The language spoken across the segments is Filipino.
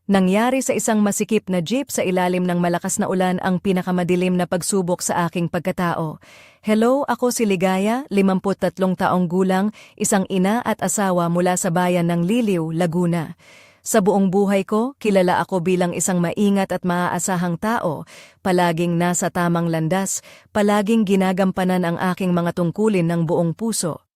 Nangyari sa isang masikip na jeep sa ilalim ng malakas na ulan ang pinakamadilim na pagsubok sa aking pagkatao. Hello, ako si Ligaya, 53 taong gulang, isang ina at asawa mula sa bayan ng Liliw, Laguna. Sa buong buhay ko, kilala ako bilang isang maingat at maaasahang tao, palaging nasa tamang landas, palaging ginagampanan ang aking mga tungkulin ng buong puso.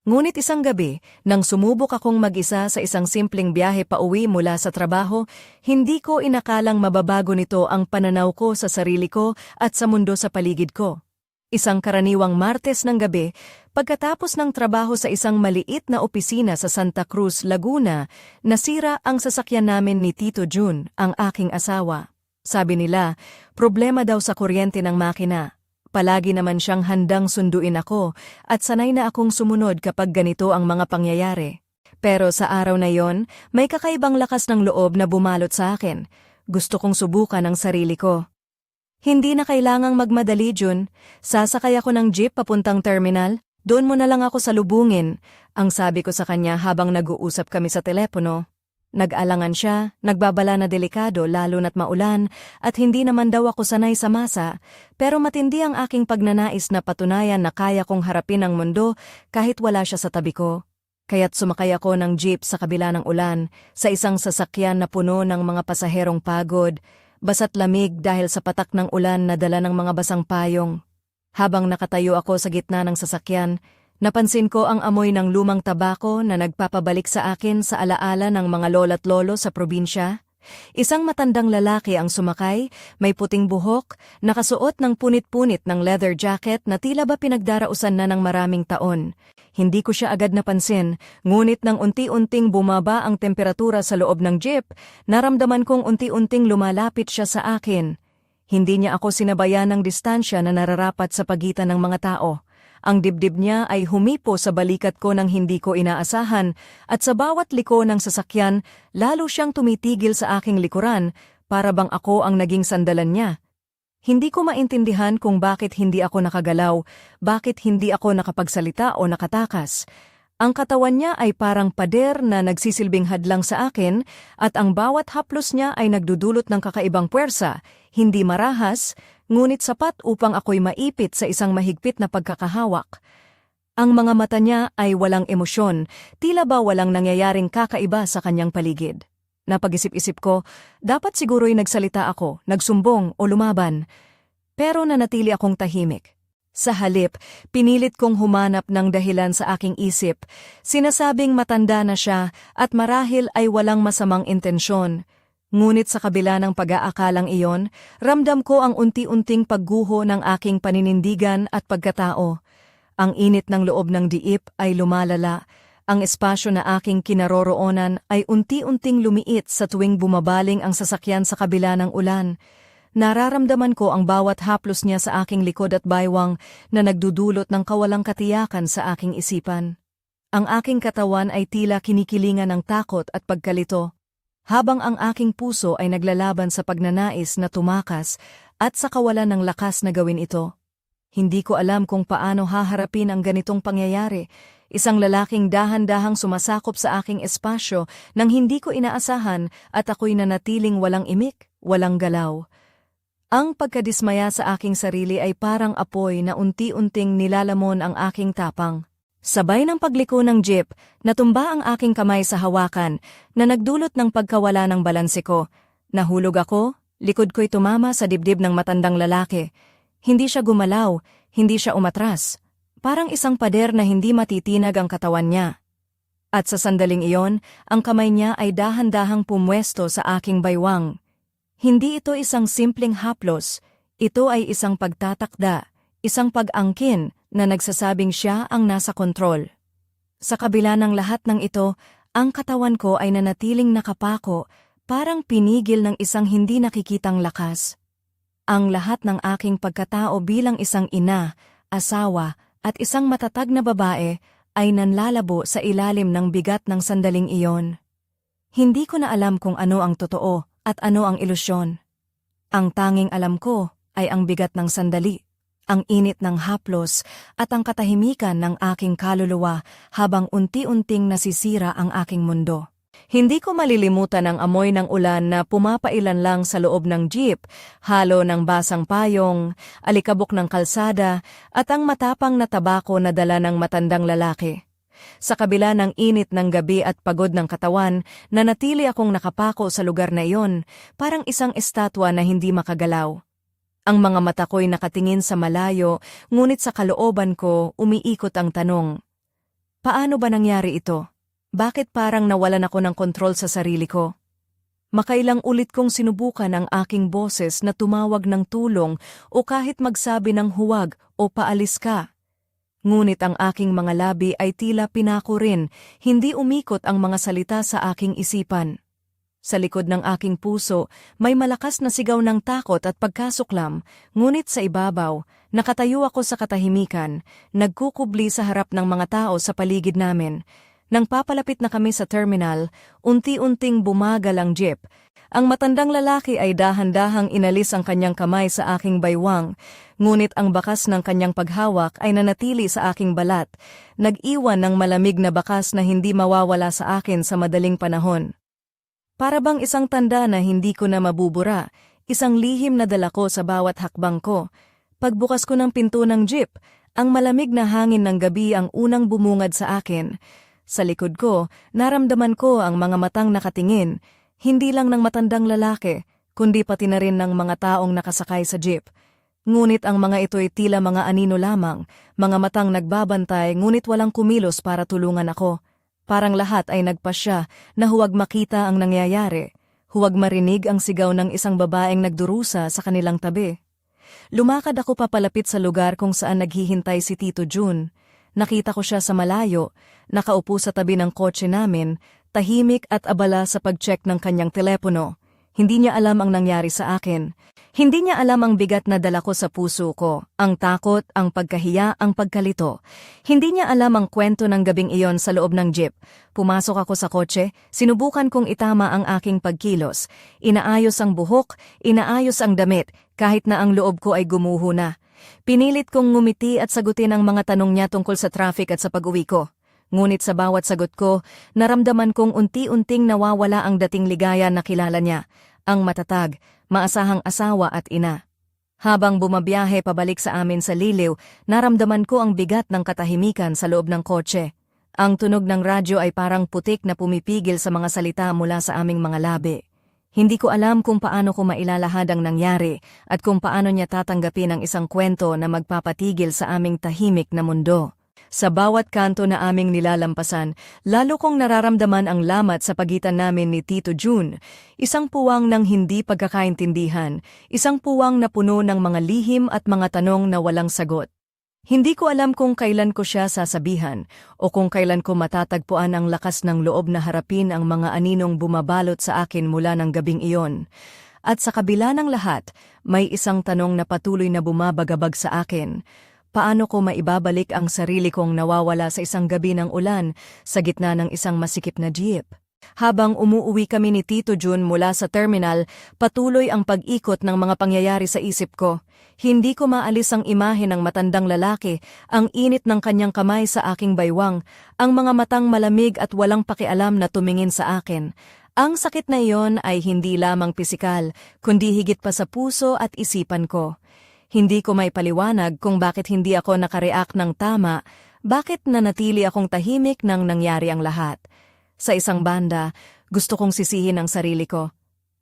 Ngunit isang gabi, nang sumubok akong mag-isa sa isang simpleng biyahe pauwi mula sa trabaho, hindi ko inakalang mababago nito ang pananaw ko sa sarili ko at sa mundo sa paligid ko. Isang karaniwang Martes ng gabi, pagkatapos ng trabaho sa isang maliit na opisina sa Santa Cruz, Laguna, nasira ang sasakyan namin ni Tito Jun, ang aking asawa. Sabi nila, problema daw sa kuryente ng makina. Palagi naman siyang handang sunduin ako at sanay na akong sumunod kapag ganito ang mga pangyayari. Pero sa araw na yon, may kakaibang lakas ng loob na bumalot sa akin. Gusto kong subukan ang sarili ko. Hindi na kailangang magmadali, Jun. Sasakay ako ng jeep papuntang terminal. Doon mo na lang ako salubungin, ang sabi ko sa kanya habang nag-uusap kami sa telepono. Nag-alangan siya, nagbabala na delikado lalo na't maulan at hindi naman daw ako sanay sa masa, pero matindi ang aking pagnanais na patunayan na kaya kong harapin ang mundo kahit wala siya sa tabi ko. Kaya't sumakay ako ng jeep sa kabila ng ulan, sa isang sasakyan na puno ng mga pasaherong pagod, basa't lamig dahil sa patak ng ulan na dala ng mga basang payong. Habang nakatayo ako sa gitna ng sasakyan, napansin ko ang amoy ng lumang tabako na nagpapabalik sa akin sa alaala ng mga lola't lolo sa probinsya. Isang matandang lalaki ang sumakay, may puting buhok, nakasuot ng punit-punit ng leather jacket na tila ba pinagdarausan na ng maraming taon. Hindi ko siya agad napansin, ngunit nang unti-unting bumaba ang temperatura sa loob ng jeep, naramdaman kong unti-unting lumalapit siya sa akin. Hindi niya ako sinabayan ng distansya na nararapat sa pagitan ng mga tao. Ang dibdib niya ay humipo sa balikat ko nang hindi ko inaasahan at sa bawat liko ng sasakyan, lalo siyang tumitigil sa aking likuran para bang ako ang naging sandalan niya. Hindi ko maintindihan kung bakit hindi ako nakagalaw, bakit hindi ako nakapagsalita o nakatakas. Ang katawan niya ay parang pader na nagsisilbing hadlang sa akin at ang bawat haplos niya ay nagdudulot ng kakaibang puwersa, hindi marahas, ngunit sapat upang ako'y maipit sa isang mahigpit na pagkakahawak. Ang mga mata niya ay walang emosyon, tila ba walang nangyayaring kakaiba sa kanyang paligid. Napag-isip-isip ko, dapat siguro'y nagsalita ako, nagsumbong o lumaban. Pero nanatili akong tahimik. Sa halip, pinilit kong humanap ng dahilan sa aking isip. Sinasabing matanda na siya at marahil ay walang masamang intensyon. Ngunit sa kabila ng pag-aakalang iyon, ramdam ko ang unti-unting pagguho ng aking paninindigan at pagkatao. Ang init ng loob ng diip ay lumalala. Ang espasyo na aking kinaroroonan ay unti-unting lumiit sa tuwing bumabaling ang sasakyan sa kabila ng ulan. Nararamdaman ko ang bawat haplos niya sa aking likod at baywang na nagdudulot ng kawalang katiyakan sa aking isipan. Ang aking katawan ay tila kinikilingan ng takot at pagkalito, habang ang aking puso ay naglalaban sa pagnanais na tumakas at sa kawalan ng lakas na gawin ito. Hindi ko alam kung paano haharapin ang ganitong pangyayari, isang lalaking dahan-dahang sumasakop sa aking espasyo nang hindi ko inaasahan at ako'y nanatiling walang imik, walang galaw. Ang pagkadismaya sa aking sarili ay parang apoy na unti-unting nilalamon ang aking tapang. Sabay ng pagliko ng jeep, natumba ang aking kamay sa hawakan na nagdulot ng pagkawala ng balanse ko. Nahulog ako, likod ko'y tumama sa dibdib ng matandang lalaki. Hindi siya gumalaw, hindi siya umatras. Parang isang pader na hindi matitinag ang katawan niya. At sa sandaling iyon, ang kamay niya ay dahan-dahang pumwesto sa aking baywang. Hindi ito isang simpleng haplos, ito ay isang pagtatakda, isang pag-angkin na nagsasabing siya ang nasa kontrol. Sa kabila ng lahat ng ito, ang katawan ko ay nanatiling nakapako, parang pinigil ng isang hindi nakikitang lakas. Ang lahat ng aking pagkatao bilang isang ina, asawa, at isang matatag na babae ay nanlalabo sa ilalim ng bigat ng sandaling iyon. Hindi ko na alam kung ano ang totoo at ano ang ilusyon. Ang tanging alam ko ay ang bigat ng sandali, ang init ng haplos at ang katahimikan ng aking kaluluwa habang unti-unting nasisira ang aking mundo. Hindi ko malilimutan ang amoy ng ulan na pumapailan lang sa loob ng jeep, halo ng basang payong, alikabok ng kalsada, at ang matapang na tabako na dala ng matandang lalaki. Sa kabila ng init ng gabi at pagod ng katawan, nanatili akong nakapako sa lugar na iyon, parang isang estatwa na hindi makagalaw. Ang mga mata ko'y nakatingin sa malayo, ngunit sa kalooban ko umiikot ang tanong. Paano ba nangyari ito? Bakit parang nawalan ako ng kontrol sa sarili ko? Makailang ulit kong sinubukan ang aking boses na tumawag ng tulong o kahit magsabi ng huwag o paalis ka. Ngunit ang aking mga labi ay tila pinako rin, hindi umikot ang mga salita sa aking isipan. Sa likod ng aking puso, may malakas na sigaw ng takot at pagkasuklam, ngunit sa ibabaw, nakatayo ako sa katahimikan, nagkukubli sa harap ng mga tao sa paligid namin. Nang papalapit na kami sa terminal, unti-unting bumagal ang jeep. Ang matandang lalaki ay dahan-dahang inalis ang kanyang kamay sa aking baywang, ngunit ang bakas ng kanyang paghawak ay nanatili sa aking balat, nag-iwan ng malamig na bakas na hindi mawawala sa akin sa madaling panahon. Para bang isang tanda na hindi ko na mabubura, isang lihim na dala ko sa bawat hakbang ko. Pagbukas ko ng pinto ng jeep, ang malamig na hangin ng gabi ang unang bumungad sa akin. Sa likod ko, naramdaman ko ang mga matang nakatingin, hindi lang ng matandang lalaki, kundi pati na rin ng mga taong nakasakay sa jeep. Ngunit ang mga ito'y tila mga anino lamang, mga matang nagbabantay ngunit walang kumilos para tulungan ako. Parang lahat ay nagpasya na huwag makita ang nangyayari, huwag marinig ang sigaw ng isang babaeng nagdurusa sa kanilang tabi. Lumakad ako papalapit sa lugar kung saan naghihintay si Tito Jun. Nakita ko siya sa malayo, nakaupo sa tabi ng kotse namin, tahimik at abala sa pag-check ng kanyang telepono. Hindi niya alam ang nangyari sa akin. Hindi niya alam ang bigat na dala ko sa puso ko, ang takot, ang pagkahiya, ang pagkalito. Hindi niya alam ang kwento ng gabing iyon sa loob ng jeep. Pumasok ako sa kotse, sinubukan kong itama ang aking pagkilos. Inaayos ang buhok, inaayos ang damit, kahit na ang loob ko ay gumuho na. Pinilit kong ngumiti at sagutin ang mga tanong niya tungkol sa traffic at sa pag-uwi ko. Ngunit sa bawat sagot ko, naramdaman kong unti-unting nawawala ang dating ligaya na kilala niya, ang matatag, maasahang asawa at ina. Habang bumabiyahe pabalik sa amin sa Liliw, naramdaman ko ang bigat ng katahimikan sa loob ng kotse. Ang tunog ng radyo ay parang putik na pumipigil sa mga salita mula sa aming mga labi. Hindi ko alam kung paano ko mailalahad ang nangyari at kung paano niya tatanggapin ang isang kwento na magpapatigil sa aming tahimik na mundo. Sa bawat kanto na aming nilalampasan, lalo kong nararamdaman ang lamat sa pagitan namin ni Tito Jun, isang puwang ng hindi pagkakaintindihan, isang puwang na puno ng mga lihim at mga tanong na walang sagot. Hindi ko alam kung kailan ko siya sasabihan o kung kailan ko matatagpuan ang lakas ng loob na harapin ang mga aninong bumabalot sa akin mula ng gabing iyon. At sa kabila ng lahat, may isang tanong na patuloy na bumabagabag sa akin. Paano ko maibabalik ang sarili kong nawawala sa isang gabi ng ulan sa gitna ng isang masikip na jeep? Habang umuuwi kami ni Tito Jun mula sa terminal, patuloy ang pag-ikot ng mga pangyayari sa isip ko. Hindi ko maalis ang imahe ng matandang lalaki, ang init ng kanyang kamay sa aking baywang, ang mga matang malamig at walang pakialam na tumingin sa akin. Ang sakit na iyon ay hindi lamang pisikal, kundi higit pa sa puso at isipan ko. Hindi ko may paliwanag kung bakit hindi ako nakareact ng tama, bakit nanatili akong tahimik nang nangyari ang lahat. Sa isang banda, gusto kong sisihin ang sarili ko.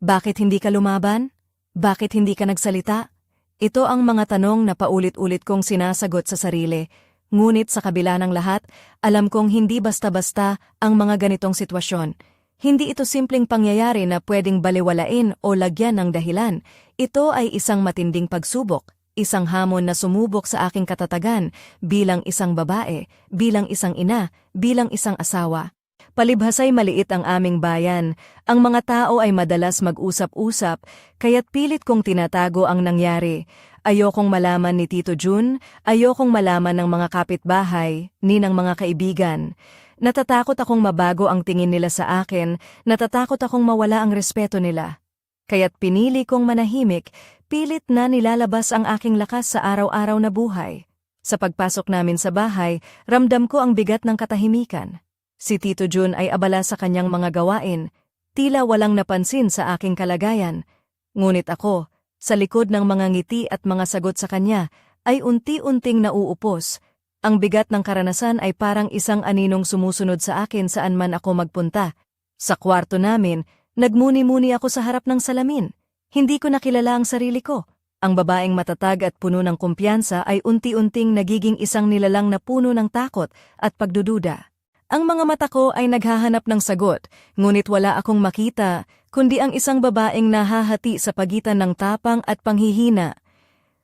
Bakit hindi ka lumaban? Bakit hindi ka nagsalita? Ito ang mga tanong na paulit-ulit kong sinasagot sa sarili. Ngunit sa kabila ng lahat, alam kong hindi basta-basta ang mga ganitong sitwasyon. Hindi ito simpleng pangyayari na pwedeng baliwalain o lagyan ng dahilan. Ito ay isang matinding pagsubok. Isang hamon na sumubok sa aking katatagan bilang isang babae, bilang isang ina, bilang isang asawa. Palibhasay maliit ang aming bayan, ang mga tao ay madalas mag-usap-usap, kaya't pilit kong tinatago ang nangyari. Ayokong malaman ni Tito Jun, ayokong malaman ng mga kapitbahay, ni ng mga kaibigan. Natatakot akong mabago ang tingin nila sa akin, natatakot akong mawala ang respeto nila. Kaya't pinili kong manahimik, pilit na nilalabas ang aking lakas sa araw-araw na buhay. Sa pagpasok namin sa bahay, ramdam ko ang bigat ng katahimikan. Si Tito Jun ay abala sa kanyang mga gawain, tila walang napansin sa aking kalagayan. Ngunit ako, sa likod ng mga ngiti at mga sagot sa kanya, ay unti-unting nauupos. Ang bigat ng karanasan ay parang isang aninong sumusunod sa akin saan man ako magpunta. Sa kwarto namin, nagmuni-muni ako sa harap ng salamin. Hindi ko nakilala ang sarili ko. Ang babaeng matatag at puno ng kumpiyansa ay unti-unting nagiging isang nilalang na puno ng takot at pagdududa. Ang mga mata ko ay naghahanap ng sagot, ngunit wala akong makita, kundi ang isang babaeng nahahati sa pagitan ng tapang at panghihina.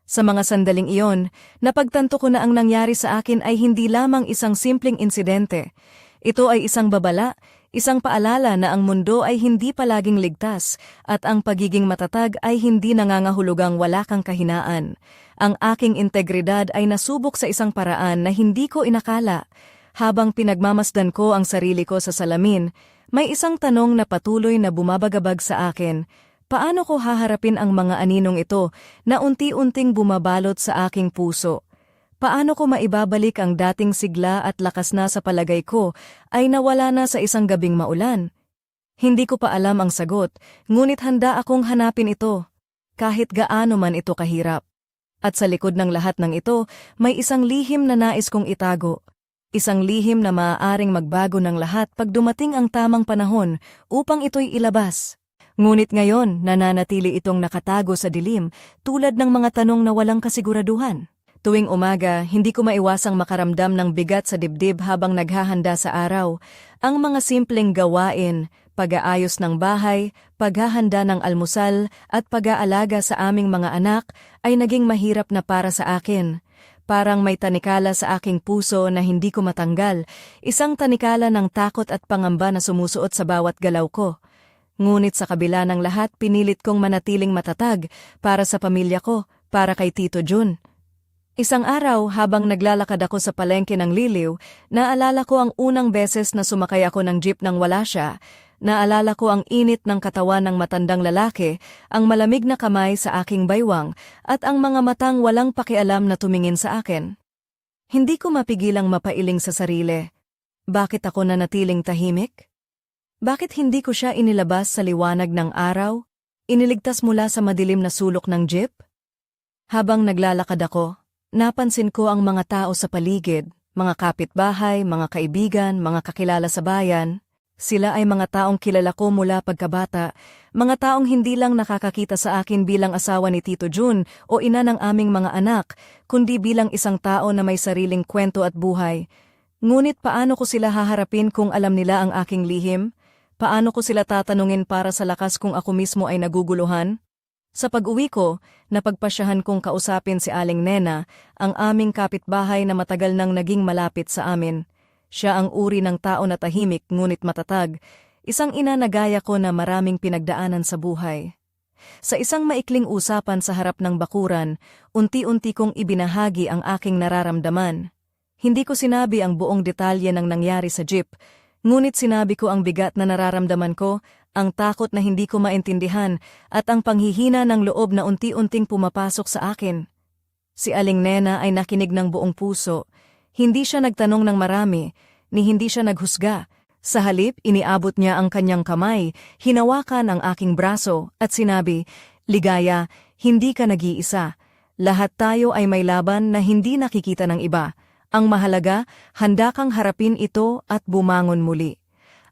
Sa mga sandaling iyon, napagtanto ko na ang nangyari sa akin ay hindi lamang isang simpleng insidente. Ito ay isang babala, isang paalala na ang mundo ay hindi palaging ligtas at ang pagiging matatag ay hindi nangangahulugang wala kang kahinaan. Ang aking integridad ay nasubok sa isang paraan na hindi ko inakala. Habang pinagmamasdan ko ang sarili ko sa salamin, may isang tanong na patuloy na bumabagabag sa akin. Paano ko haharapin ang mga aninong ito na unti-unting bumabalot sa aking puso? Paano ko maibabalik ang dating sigla at lakas na sa palagay ko ay nawala na sa isang gabing maulan? Hindi ko pa alam ang sagot, ngunit handa akong hanapin ito, kahit gaano man ito kahirap. At sa likod ng lahat ng ito, may isang lihim na nais kong itago. Isang lihim na maaaring magbago ng lahat pag dumating ang tamang panahon upang ito'y ilabas. Ngunit ngayon, nananatili itong nakatago sa dilim tulad ng mga tanong na walang kasiguraduhan. Tuwing umaga, hindi ko maiwasang makaramdam ng bigat sa dibdib habang naghahanda sa araw. Ang mga simpleng gawain, pag-aayos ng bahay, paghahanda ng almusal at pag-aalaga sa aming mga anak ay naging mahirap na para sa akin. Parang may tanikala sa aking puso na hindi ko matanggal, isang tanikala ng takot at pangamba na sumusuot sa bawat galaw ko. Ngunit sa kabila ng lahat, pinilit kong manatiling matatag para sa pamilya ko, para kay Tito Jun. Isang araw, habang naglalakad ako sa palengke ng Liliw, naalala ko ang unang beses na sumakay ako ng jeep nang wala siya. Naalala ko ang init ng katawan ng matandang lalaki, ang malamig na kamay sa aking baywang, at ang mga matang walang pakialam na tumingin sa akin. Hindi ko mapigilang mapailing sa sarili. Bakit ako nanatiling tahimik? Bakit hindi ko siya inilabas sa liwanag ng araw? Iniligtas mula sa madilim na sulok ng jeep? Habang naglalakad ako, napansin ko ang mga tao sa paligid, mga kapitbahay, mga kaibigan, mga kakilala sa bayan. Sila ay mga taong kilala ko mula pagkabata, mga taong hindi lang nakakakita sa akin bilang asawa ni Tito Jun o ina ng aming mga anak, kundi bilang isang tao na may sariling kwento at buhay. Ngunit paano ko sila haharapin kung alam nila ang aking lihim? Paano ko sila tatanungin para sa lakas kung ako mismo ay naguguluhan? Sa pag-uwi ko, napagpasyahan kong kausapin si Aling Nena, ang aming kapitbahay na matagal nang naging malapit sa amin. Siya ang uri ng tao na tahimik ngunit matatag, isang ina na gaya ko na maraming pinagdaanan sa buhay. Sa isang maikling usapan sa harap ng bakuran, unti-unti kong ibinahagi ang aking nararamdaman. Hindi ko sinabi ang buong detalye ng nangyari sa jeep, ngunit sinabi ko ang bigat na nararamdaman ko, ang takot na hindi ko maintindihan, at ang panghihina ng loob na unti-unting pumapasok sa akin. Si Aling Nena ay nakinig ng buong puso. Hindi siya nagtanong ng marami, ni hindi siya naghusga. Sa halip, iniabot niya ang kanyang kamay, hinawakan ang aking braso, at sinabi, "Ligaya, hindi ka nag-iisa. Lahat tayo ay may laban na hindi nakikita ng iba. Ang mahalaga, handa kang harapin ito at bumangon muli."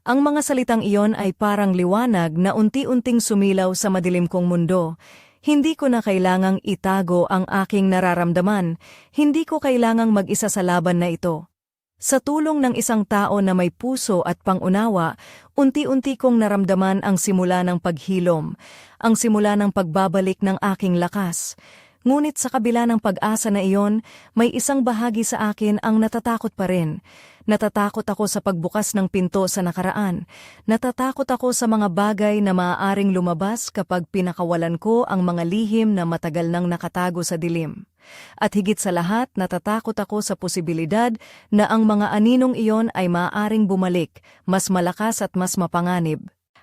Ang mga salitang iyon ay parang liwanag na unti-unting sumilaw sa madilim kong mundo. Hindi ko na kailangang itago ang aking nararamdaman. Hindi ko kailangang mag-isa sa laban na ito. Sa tulong ng isang tao na may puso at pangunawa, unti-unti kong naramdaman ang simula ng paghilom, ang simula ng pagbabalik ng aking lakas. Ngunit sa kabila ng pag-asa na iyon, may isang bahagi sa akin ang natatakot pa rin. Natatakot ako sa pagbukas ng pinto sa nakaraan. Natatakot ako sa mga bagay na maaaring lumabas kapag pinakawalan ko ang mga lihim na matagal nang nakatago sa dilim. At higit sa lahat, natatakot ako sa posibilidad na ang mga aninong iyon ay maaaring bumalik, mas malakas at mas mapanganib.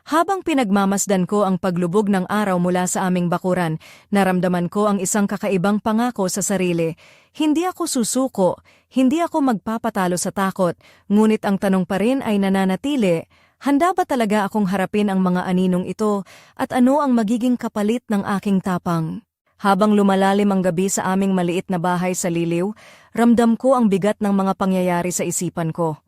Habang pinagmamasdan ko ang paglubog ng araw mula sa aming bakuran, naramdaman ko ang isang kakaibang pangako sa sarili. Hindi ako susuko, hindi ako magpapatalo sa takot, ngunit ang tanong pa rin ay nananatili, handa ba talaga akong harapin ang mga aninong ito at ano ang magiging kapalit ng aking tapang? Habang lumalalim ang gabi sa aming maliit na bahay sa Liliw, ramdam ko ang bigat ng mga pangyayari sa isipan ko.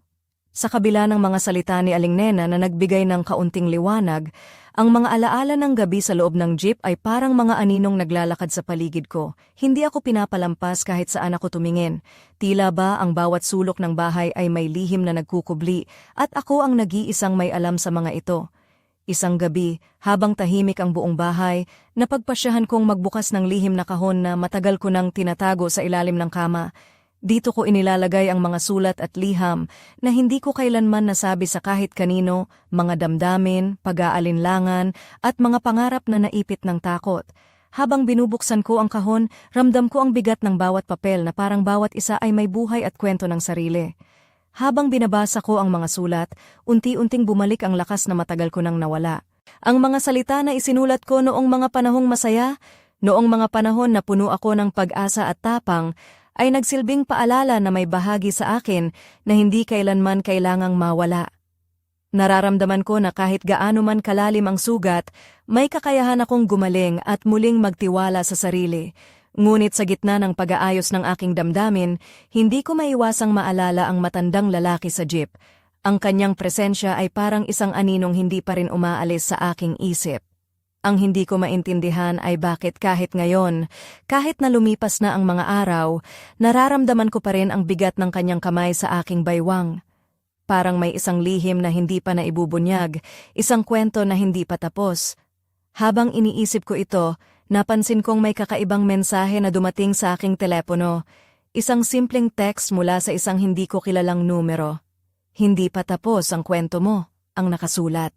Sa kabila ng mga salita ni Aling Nena na nagbigay ng kaunting liwanag, ang mga alaala ng gabi sa loob ng jeep ay parang mga aninong naglalakad sa paligid ko. Hindi ako pinapalampas kahit saan ako tumingin. Tila ba ang bawat sulok ng bahay ay may lihim na nagkukubli at ako ang nag-iisang may alam sa mga ito. Isang gabi, habang tahimik ang buong bahay, napagpasyahan kong magbukas ng lihim na kahon na matagal ko nang tinatago sa ilalim ng kama. Dito ko inilalagay ang mga sulat at liham na hindi ko kailanman nasabi sa kahit kanino, mga damdamin, pag-aalinlangan, at mga pangarap na naipit ng takot. Habang binubuksan ko ang kahon, ramdam ko ang bigat ng bawat papel na parang bawat isa ay may buhay at kwento ng sarili. Habang binabasa ko ang mga sulat, unti-unting bumalik ang lakas na matagal ko nang nawala. Ang mga salita na isinulat ko noong mga panahong masaya, noong mga panahon na puno ako ng pag-asa at tapang, ay nagsilbing paalala na may bahagi sa akin na hindi kailanman kailangang mawala. Nararamdaman ko na kahit gaano man kalalim ang sugat, may kakayahan akong gumaling at muling magtiwala sa sarili. Ngunit sa gitna ng pag-aayos ng aking damdamin, hindi ko maiwasang maalala ang matandang lalaki sa jeep. Ang kanyang presensya ay parang isang aninong hindi pa rin umaalis sa aking isip. Ang hindi ko maintindihan ay bakit kahit ngayon, kahit na lumipas na ang mga araw, nararamdaman ko pa rin ang bigat ng kanyang kamay sa aking baywang. Parang may isang lihim na hindi pa naibubunyag, isang kwento na hindi pa tapos. Habang iniisip ko ito, napansin kong may kakaibang mensahe na dumating sa aking telepono. Isang simpleng text mula sa isang hindi ko kilalang numero. Hindi pa tapos ang kwento mo, ang nakasulat.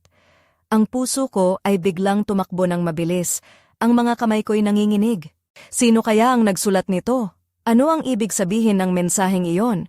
Ang puso ko ay biglang tumakbo ng mabilis. Ang mga kamay ko'y nanginginig. Sino kaya ang nagsulat nito? Ano ang ibig sabihin ng mensaheng iyon?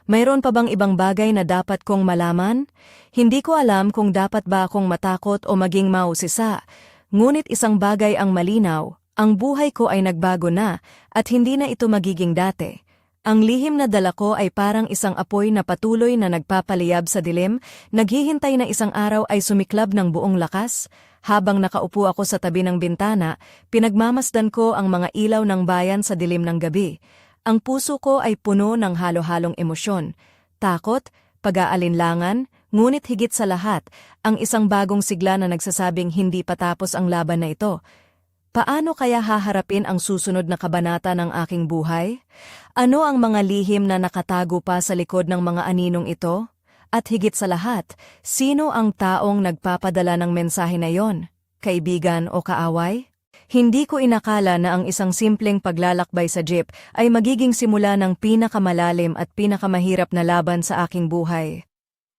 Mayroon pa bang ibang bagay na dapat kong malaman? Hindi ko alam kung dapat ba akong matakot o maging mausisa. Ngunit isang bagay ang malinaw, ang buhay ko ay nagbago na at hindi na ito magiging dati. Ang lihim na dala ko ay parang isang apoy na patuloy na nagpapaliyab sa dilim, naghihintay na isang araw ay sumiklab ng buong lakas. Habang nakaupo ako sa tabi ng bintana, pinagmamasdan ko ang mga ilaw ng bayan sa dilim ng gabi. Ang puso ko ay puno ng halo-halong emosyon, takot, pag-aalinlangan, ngunit higit sa lahat, ang isang bagong sigla na nagsasabing hindi pa tapos ang laban na ito. Paano kaya haharapin ang susunod na kabanata ng aking buhay? Ano ang mga lihim na nakatago pa sa likod ng mga aninong ito? At higit sa lahat, sino ang taong nagpapadala ng mensahe na yon? Kaibigan o kaaway? Hindi ko inakala na ang isang simpleng paglalakbay sa jeep ay magiging simula ng pinakamalalim at pinakamahirap na laban sa aking buhay.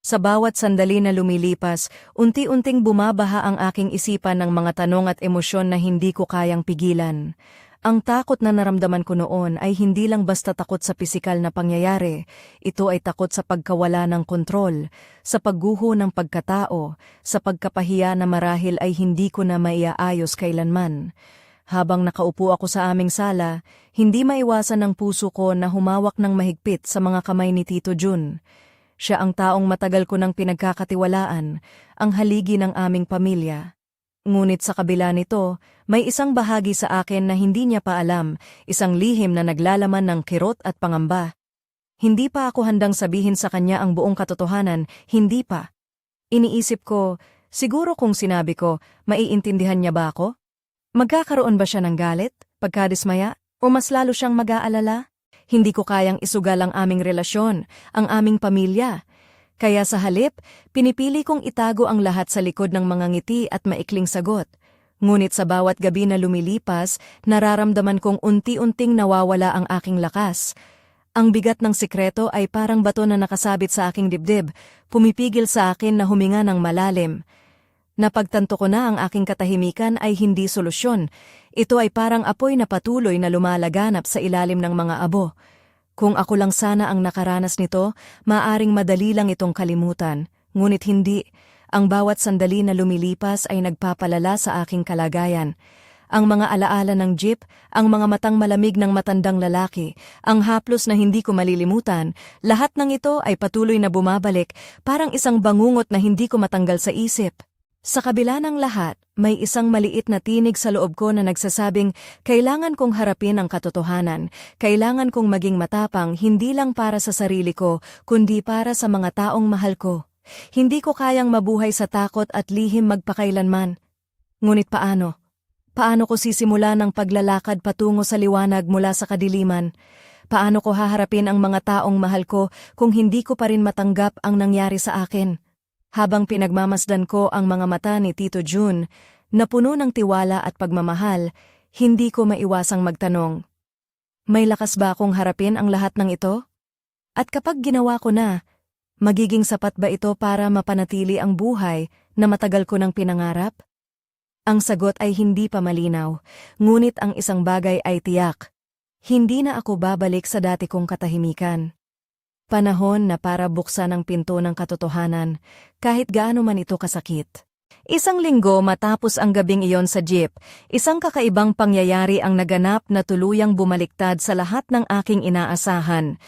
Sa bawat sandali na lumilipas, unti-unting bumabaha ang aking isipan ng mga tanong at emosyon na hindi ko kayang pigilan. Ang takot na naramdaman ko noon ay hindi lang basta takot sa pisikal na pangyayari. Ito ay takot sa pagkawala ng kontrol, sa pagguho ng pagkatao, sa pagkapahiya na marahil ay hindi ko na maiaayos kailanman. Habang nakaupo ako sa aming sala, hindi maiwasan ng puso ko na humawak ng mahigpit sa mga kamay ni Tito Jun. Siya ang taong matagal ko nang pinagkakatiwalaan, ang haligi ng aming pamilya. Ngunit sa kabila nito, may isang bahagi sa akin na hindi niya pa alam, isang lihim na naglalaman ng kirot at pangamba. Hindi pa ako handang sabihin sa kanya ang buong katotohanan, hindi pa. Iniisip ko, siguro kung sinabi ko, maiintindihan niya ba ako? Magkakaroon ba siya ng galit, pagkadismaya, o mas lalo siyang mag-aalala? Hindi ko kayang isugal ang aming relasyon, ang aming pamilya. Kaya sa halip, pinipili kong itago ang lahat sa likod ng mga ngiti at maikling sagot. Ngunit sa bawat gabi na lumilipas, nararamdaman kong unti-unting nawawala ang aking lakas. Ang bigat ng sikreto ay parang bato na nakasabit sa aking dibdib, pumipigil sa akin na huminga ng malalim. Napagtanto ko na ang aking katahimikan ay hindi solusyon. Ito ay parang apoy na patuloy na lumalaganap sa ilalim ng mga abo. Kung ako lang sana ang nakaranas nito, maaring madali lang itong kalimutan. Ngunit hindi. Ang bawat sandali na lumilipas ay nagpapalala sa aking kalagayan. Ang mga alaala ng jeep, ang mga matang malamig ng matandang lalaki, ang haplos na hindi ko malilimutan, lahat ng ito ay patuloy na bumabalik, parang isang bangungot na hindi ko matanggal sa isip. Sa kabila ng lahat, may isang maliit na tinig sa loob ko na nagsasabing, kailangan kong harapin ang katotohanan, kailangan kong maging matapang hindi lang para sa sarili ko, kundi para sa mga taong mahal ko. Hindi ko kayang mabuhay sa takot at lihim magpakailanman. Ngunit paano? Paano ko sisimula ng paglalakad patungo sa liwanag mula sa kadiliman? Paano ko haharapin ang mga taong mahal ko kung hindi ko pa rin matanggap ang nangyari sa akin? Habang pinagmamasdan ko ang mga mata ni Tito Jun, na puno ng tiwala at pagmamahal, hindi ko maiwasang magtanong. May lakas ba akong harapin ang lahat ng ito? At kapag ginawa ko na, magiging sapat ba ito para mapanatili ang buhay na matagal ko nang pinangarap? Ang sagot ay hindi pa malinaw, ngunit ang isang bagay ay tiyak. Hindi na ako babalik sa dati kong katahimikan. Panahon na para buksan ang pinto ng katotohanan, kahit gaano man ito kasakit. Isang linggo matapos ang gabing iyon sa jeep, isang kakaibang pangyayari ang naganap na tuluyang bumaliktad sa lahat ng aking inaasahan.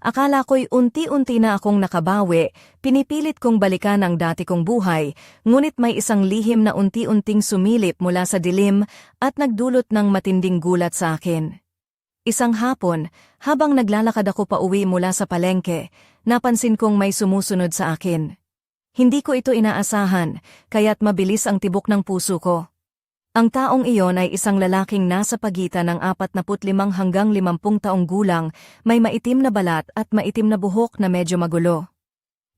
Akala ko'y unti-unti na akong nakabawi, pinipilit kong balikan ang dati kong buhay, ngunit may isang lihim na unti-unting sumilip mula sa dilim at nagdulot ng matinding gulat sa akin. Isang hapon, habang naglalakad ako pauwi mula sa palengke, napansin kong may sumusunod sa akin. Hindi ko ito inaasahan, kaya't mabilis ang tibok ng puso ko. Ang taong iyon ay isang lalaking nasa pagitan ng 45 hanggang 50 taong gulang, may maitim na balat at maitim na buhok na medyo magulo.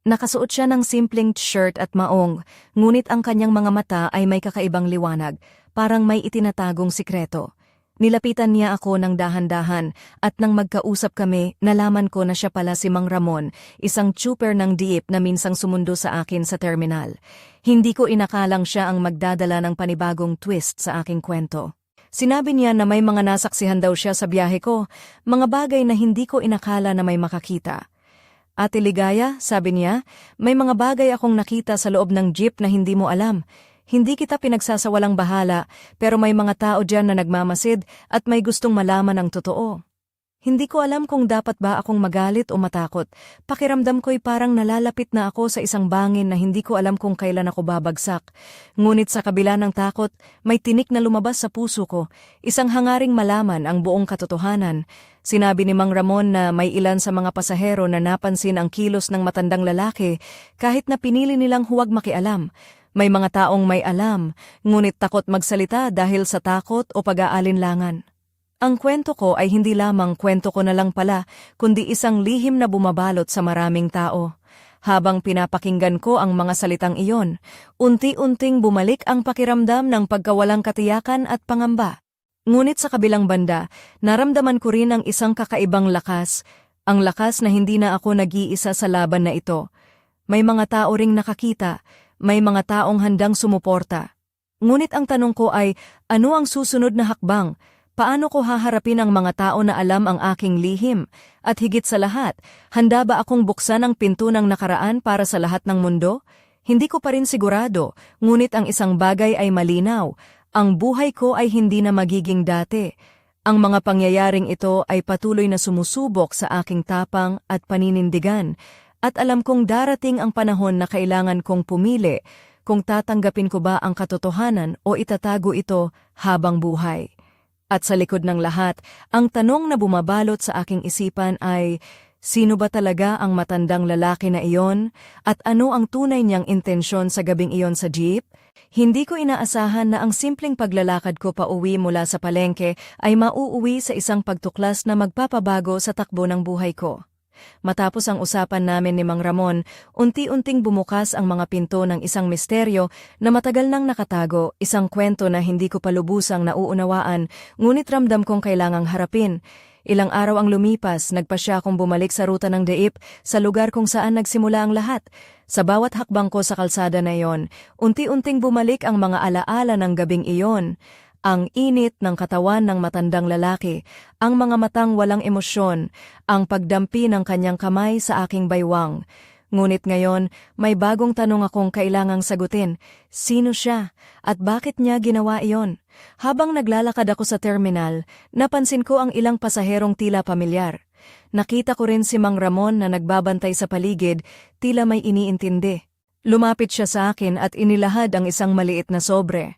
Nakasuot siya ng simpleng t-shirt at maong, ngunit ang kanyang mga mata ay may kakaibang liwanag, parang may itinatagong sikreto. Nilapitan niya ako ng dahan-dahan at nang magkausap kami, nalaman ko na siya pala si Mang Ramon, isang trooper ng DIP na minsang sumundo sa akin sa terminal. Hindi ko inakalang siya ang magdadala ng panibagong twist sa aking kwento. Sinabi niya na may mga nasaksihan daw siya sa biyahe ko, mga bagay na hindi ko inakala na may makakita. Ate Ligaya, sabi niya, may mga bagay akong nakita sa loob ng jeep na hindi mo alam. Hindi kita pinagsasawalang bahala, pero may mga tao dyan na nagmamasid at may gustong malaman ang totoo. Hindi ko alam kung dapat ba akong magalit o matakot. Pakiramdam ko'y parang nalalapit na ako sa isang bangin na hindi ko alam kung kailan ako babagsak. Ngunit sa kabila ng takot, may tinik na lumabas sa puso ko, isang hangaring malaman ang buong katotohanan. Sinabi ni Mang Ramon na may ilan sa mga pasahero na napansin ang kilos ng matandang lalaki kahit na pinili nilang huwag makialam. May mga taong may alam, ngunit takot magsalita dahil sa takot o pag-aalinlangan. Ang kwento ko ay hindi lamang kwento ko na lang pala, kundi isang lihim na bumabalot sa maraming tao. Habang pinapakinggan ko ang mga salitang iyon, unti-unting bumalik ang pakiramdam ng pagkawalang katiyakan at pangamba. Ngunit sa kabilang banda, naramdaman ko rin ang isang kakaibang lakas, ang lakas na hindi na ako nag-iisa sa laban na ito. May mga tao ring nakakita, may mga taong handang sumuporta. Ngunit ang tanong ko ay, ano ang susunod na hakbang? Paano ko haharapin ang mga tao na alam ang aking lihim? At higit sa lahat, handa ba akong buksan ang pinto ng nakaraan para sa lahat ng mundo? Hindi ko pa rin sigurado, ngunit ang isang bagay ay malinaw. Ang buhay ko ay hindi na magiging dati. Ang mga pangyayaring ito ay patuloy na sumusubok sa aking tapang at paninindigan. At alam kong darating ang panahon na kailangan kong pumili kung tatanggapin ko ba ang katotohanan o itatago ito habang buhay. At sa likod ng lahat, ang tanong na bumabalot sa aking isipan ay, sino ba talaga ang matandang lalaki na iyon at ano ang tunay niyang intensyon sa gabing iyon sa jeep? Hindi ko inaasahan na ang simpleng paglalakad ko pauwi mula sa palengke ay mauuwi sa isang pagtuklas na magpapabago sa takbo ng buhay ko. Matapos ang usapan namin ni Mang Ramon, unti-unting bumukas ang mga pinto ng isang misteryo na matagal nang nakatago, isang kwento na hindi ko pa lubusang nauunawaan, ngunit ramdam kong kailangang harapin. Ilang araw ang lumipas, nagpasya akong bumalik sa ruta ng DIP, sa lugar kung saan nagsimula ang lahat. Sa bawat hakbang ko sa kalsada na iyon, unti-unting bumalik ang mga alaala ng gabing iyon. Ang init ng katawan ng matandang lalaki, ang mga matang walang emosyon, ang pagdampi ng kanyang kamay sa aking baywang. Ngunit ngayon, may bagong tanong akong kailangang sagutin. Sino siya? At bakit niya ginawa iyon? Habang naglalakad ako sa terminal, napansin ko ang ilang pasaherong tila pamilyar. Nakita ko rin si Mang Ramon na nagbabantay sa paligid, tila may iniintindi. Lumapit siya sa akin at inilahad ang isang maliit na sobre.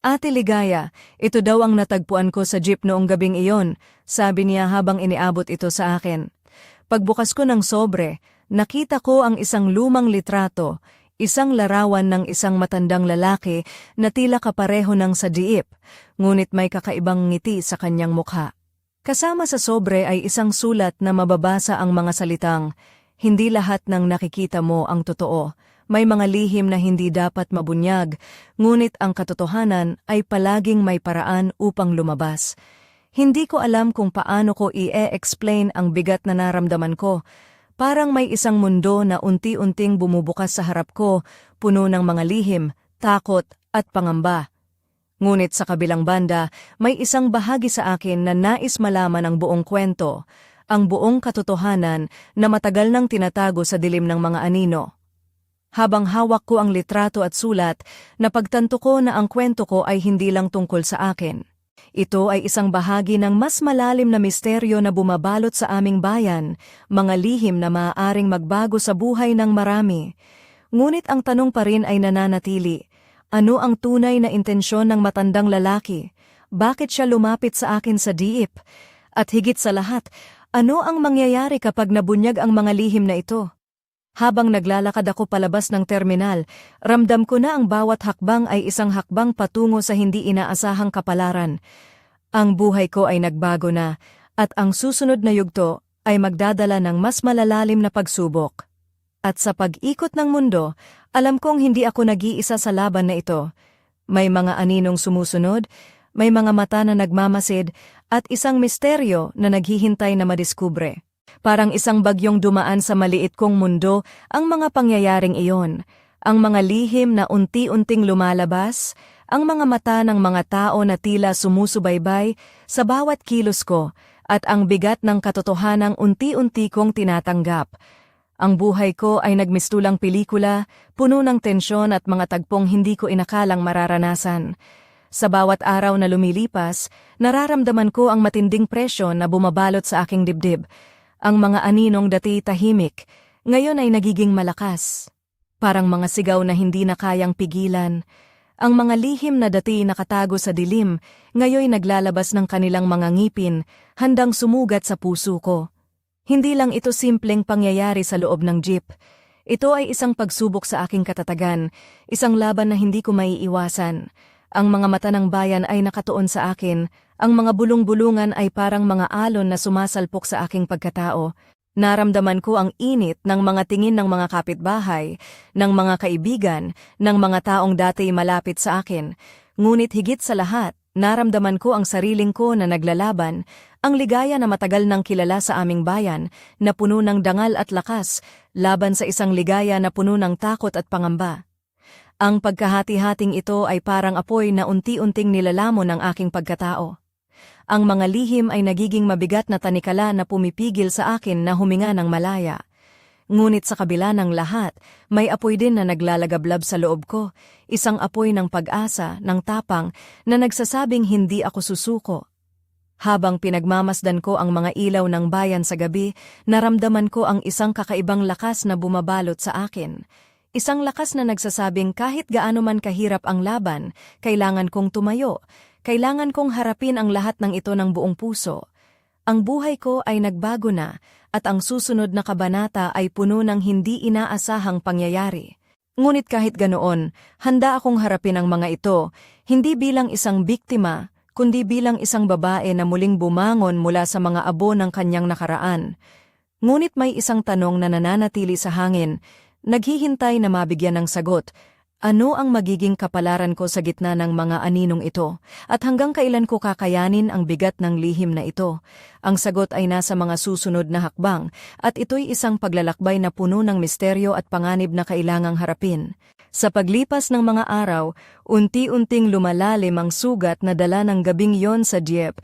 Ate Ligaya, ito daw ang natagpuan ko sa jeep noong gabing iyon, sabi niya habang iniabot ito sa akin. Pagbukas ko ng sobre, nakita ko ang isang lumang litrato, isang larawan ng isang matandang lalaki na tila kapareho ng sa jeep, ngunit may kakaibang ngiti sa kanyang mukha. Kasama sa sobre ay isang sulat na mababasa ang mga salitang, "Hindi lahat ng nakikita mo ang totoo. May mga lihim na hindi dapat mabunyag, ngunit ang katotohanan ay palaging may paraan upang lumabas." Hindi ko alam kung paano ko i-explain ang bigat na naramdaman ko. Parang may isang mundo na unti-unting bumubukas sa harap ko, puno ng mga lihim, takot at pangamba. Ngunit sa kabilang banda, may isang bahagi sa akin na nais malaman ang buong kwento, ang buong katotohanan na matagal nang tinatago sa dilim ng mga anino. Habang hawak ko ang litrato at sulat, napagtanto ko na ang kwento ko ay hindi lang tungkol sa akin. Ito ay isang bahagi ng mas malalim na misteryo na bumabalot sa aming bayan, mga lihim na maaaring magbago sa buhay ng marami. Ngunit ang tanong pa rin ay nananatili. Ano ang tunay na intensyon ng matandang lalaki? Bakit siya lumapit sa akin sa diip? At higit sa lahat, ano ang mangyayari kapag nabunyag ang mga lihim na ito? Habang naglalakad ako palabas ng terminal, ramdam ko na ang bawat hakbang ay isang hakbang patungo sa hindi inaasahang kapalaran. Ang buhay ko ay nagbago na, at ang susunod na yugto ay magdadala ng mas malalalim na pagsubok. At sa pag-ikot ng mundo, alam kong hindi ako nag-iisa sa laban na ito. May mga aninong sumusunod, may mga mata na nagmamasid, at isang misteryo na naghihintay na madiskubre. Parang isang bagyong dumaan sa maliit kong mundo ang mga pangyayaring iyon, ang mga lihim na unti-unting lumalabas, ang mga mata ng mga tao na tila sumusubaybay sa bawat kilos ko, at ang bigat ng katotohanang unti-unti kong tinatanggap. Ang buhay ko ay nagmistulang pelikula, puno ng tensyon at mga tagpong hindi ko inakalang mararanasan. Sa bawat araw na lumilipas, nararamdaman ko ang matinding presyon na bumabalot sa aking dibdib. Ang mga aninong dati tahimik, ngayon ay nagiging malakas. Parang mga sigaw na hindi na kayang pigilan. Ang mga lihim na dati nakatago sa dilim, ngayon naglalabas ng kanilang mga ngipin, handang sumugat sa puso ko. Hindi lang ito simpleng pangyayari sa loob ng jeep. Ito ay isang pagsubok sa aking katatagan, isang laban na hindi ko maiiwasan. Ang mga mata ng bayan ay nakatuon sa akin, ang mga bulong-bulungan ay parang mga alon na sumasalpok sa aking pagkatao. Naramdaman ko ang init ng mga tingin ng mga kapitbahay, ng mga kaibigan, ng mga taong dati malapit sa akin. Ngunit higit sa lahat, naramdaman ko ang sariling ko na naglalaban, ang ligaya na matagal nang kilala sa aming bayan, na puno ng dangal at lakas, laban sa isang ligaya na puno ng takot at pangamba. Ang pagkahati-hating ito ay parang apoy na unti-unting nilalamon ng aking pagkatao. Ang mga lihim ay nagiging mabigat na tanikala na pumipigil sa akin na huminga ng malaya. Ngunit sa kabila ng lahat, may apoy din na naglalagablab sa loob ko, isang apoy ng pag-asa, ng tapang, na nagsasabing hindi ako susuko. Habang pinagmamasdan ko ang mga ilaw ng bayan sa gabi, naramdaman ko ang isang kakaibang lakas na bumabalot sa akin. Isang lakas na nagsasabing kahit gaano man kahirap ang laban, kailangan kong tumayo, kailangan kong harapin ang lahat ng ito ng buong puso. Ang buhay ko ay nagbago na, at ang susunod na kabanata ay puno ng hindi inaasahang pangyayari. Ngunit kahit ganoon, handa akong harapin ang mga ito, hindi bilang isang biktima, kundi bilang isang babae na muling bumangon mula sa mga abo ng kanyang nakaraan. Ngunit may isang tanong na nananatili sa hangin, naghihintay na mabigyan ng sagot. Ano ang magiging kapalaran ko sa gitna ng mga aninong ito? At hanggang kailan ko kakayanin ang bigat ng lihim na ito? Ang sagot ay nasa mga susunod na hakbang, at ito'y isang paglalakbay na puno ng misteryo at panganib na kailangang harapin. Sa paglipas ng mga araw, unti-unting lumalalim ang sugat na dala ng gabing yon sa jeep,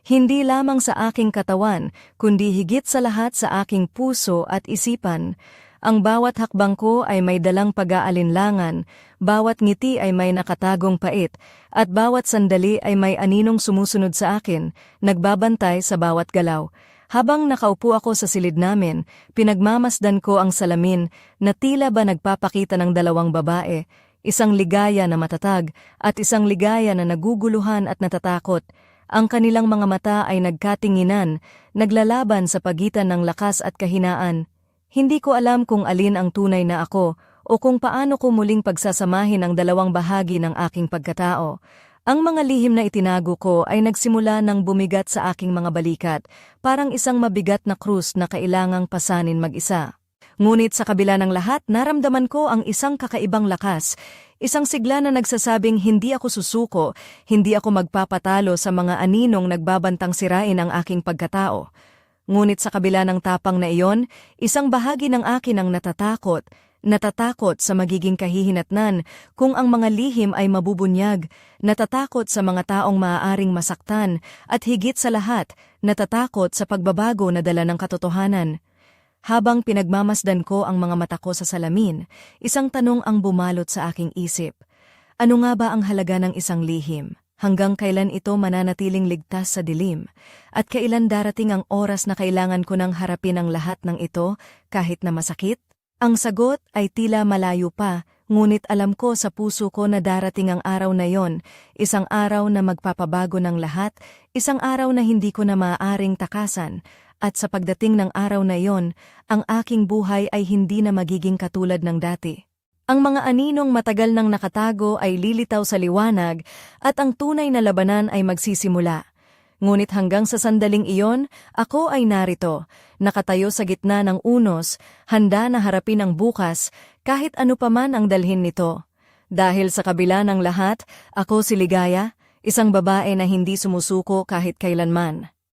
hindi lamang sa aking katawan, kundi higit sa lahat sa aking puso at isipan. Ang bawat hakbang ko ay may dalang pag-aalinlangan, bawat ngiti ay may nakatagong pait, at bawat sandali ay may aninong sumusunod sa akin, nagbabantay sa bawat galaw. Habang nakaupo ako sa silid namin, pinagmamasdan ko ang salamin na tila ba nagpapakita ng dalawang babae, isang ligaya na matatag at isang ligaya na naguguluhan at natatakot. Ang kanilang mga mata ay nagkatinginan, naglalaban sa pagitan ng lakas at kahinaan. Hindi ko alam kung alin ang tunay na ako o kung paano ko muling pagsasamahin ang dalawang bahagi ng aking pagkatao. Ang mga lihim na itinago ko ay nagsimula ng bumigat sa aking mga balikat, parang isang mabigat na krus na kailangang pasanin mag-isa. Ngunit sa kabila ng lahat, naramdaman ko ang isang kakaibang lakas, isang sigla na nagsasabing hindi ako susuko, hindi ako magpapatalo sa mga aninong nagbabantang sirain ang aking pagkatao. Ngunit sa kabila ng tapang na iyon, isang bahagi ng akin ang natatakot sa magiging kahihinatnan kung ang mga lihim ay mabubunyag, natatakot sa mga taong maaaring masaktan, at higit sa lahat, natatakot sa pagbabago na dala ng katotohanan. Habang pinagmamasdan ko ang mga mata ko sa salamin, isang tanong ang bumalot sa aking isip. Ano nga ba ang halaga ng isang lihim? Hanggang kailan ito mananatiling ligtas sa dilim? At kailan darating ang oras na kailangan ko nang harapin ang lahat ng ito kahit na masakit? Ang sagot ay tila malayo pa, ngunit alam ko sa puso ko na darating ang araw na yon, isang araw na magpapabago ng lahat, isang araw na hindi ko na maaaring takasan, at sa pagdating ng araw na yon, ang aking buhay ay hindi na magiging katulad ng dati. Ang mga aninong matagal nang nakatago ay lilitaw sa liwanag at ang tunay na labanan ay magsisimula. Ngunit hanggang sa sandaling iyon, ako ay narito, nakatayo sa gitna ng unos, handa na harapin ang bukas kahit ano paman ang dalhin nito. Dahil sa kabila ng lahat, ako si Ligaya, isang babae na hindi sumusuko kahit kailanman.